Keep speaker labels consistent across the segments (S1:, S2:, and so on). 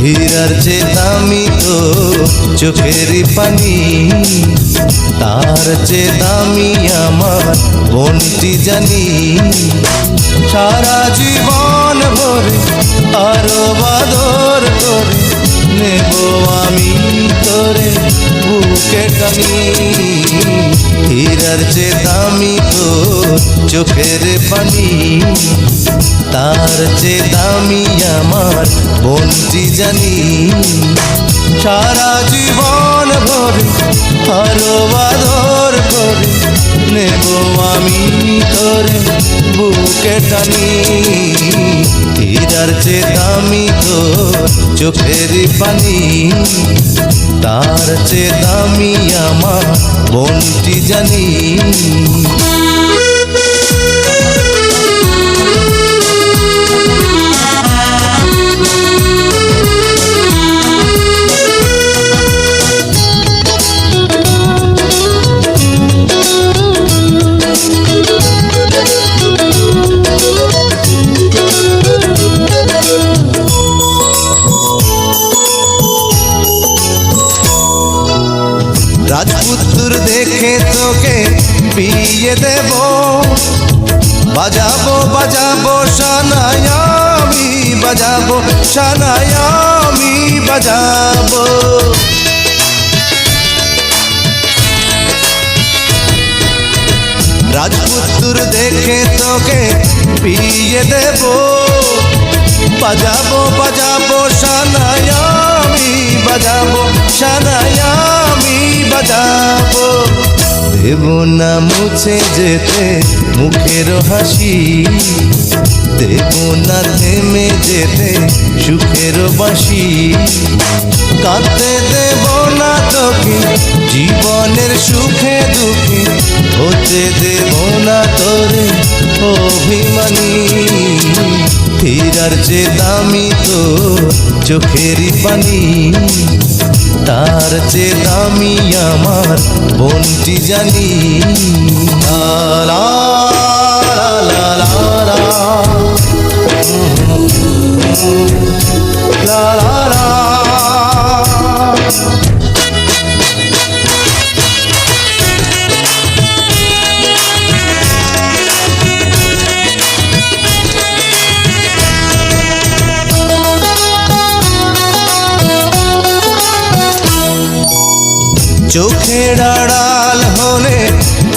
S1: হীরার চেয়ে দামি তো চোখের পানি, তার চেয়ে দামি আমার বোনটি জানি। সারা জীবন ভরে আরো বাদর করে নেব আমি তোরে বুকে টানি। হীরার চেয়ে দামি তো চোখের পানি, তার চেয়ে দামি আমার বোনটি জানি। সারা জীবন ভরে আরো বাদর করে নেব আমি তোরে বুকে টানি। হীরার চেয়ে দামি তো চোখের পানি, তার চেয়ে দামি আমার বোনটি জানি। রাজপুত্র দেখে তোকে বিয়ে দেব, বাজাবো বাজাবো শানায় আমি বাজাবো, শানায় আমি বাজাবো। রাজপুত্র দেখে তোকে বিয়ে দেব, বাজাবো বাজাবো শানায় আমি বাজাবো, শানায় আমি বাজাবো। দেব না মুছে যেতে মুখের হাসি, দেব না থেমে যেতে সুখের বাঁশি। কাঁদতে দেব না তোকে জীবনের সুখে দুঃখে, হতে দেব না তোরে অভিমানী। হীরার চেয়ে দামি তো চোখের পানি, তার চেয়ে দামি আমার বোনটি জানি। লা লা লা লা লা লা লা লা। চোখের আড়াল হলে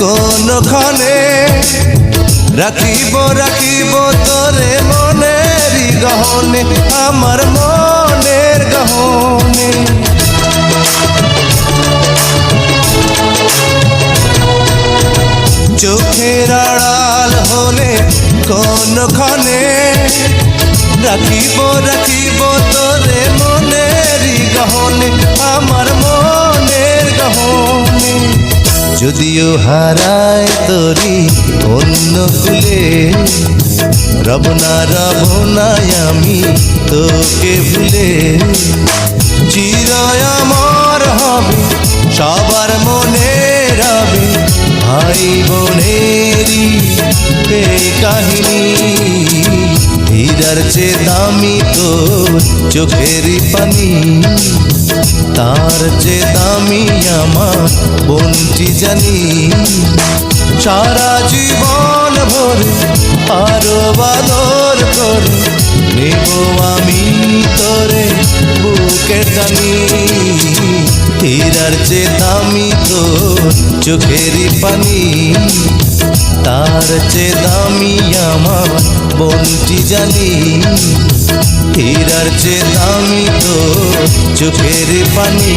S1: কোনখানে রাখিব রাখিব তোরে মনের গহনে, আমার মনের গহনে। চোখের আড়াল হলে কোনখানে রাখিব রাখিব তোরে মনের গহনে, আমার মনের গহনে। যদিও হারায় তোরি অন্য কুলে, রব না আমি তোকে ভুলে। চিরই আমার হবে সবার মনে রবে, ভাই বোনেরই এই কাহিনী। হীরার চেয়ে দামি তো চোখের পানি, তার চেয়ে দামি আমার বোনটি জানি। সারা জীবন ভরে আরো বাদর করে নেব আমি তোরে বুকে টানি। হীরার চেয়ে দামি তো চোখের পানি, তার চেয়ে দামি আমার বোনটি জানি। হীরার চেয়ে দামি তো চোখের পানি,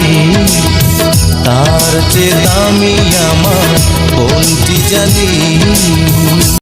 S1: তার চেয়ে দামি আমার বোনটি জানি।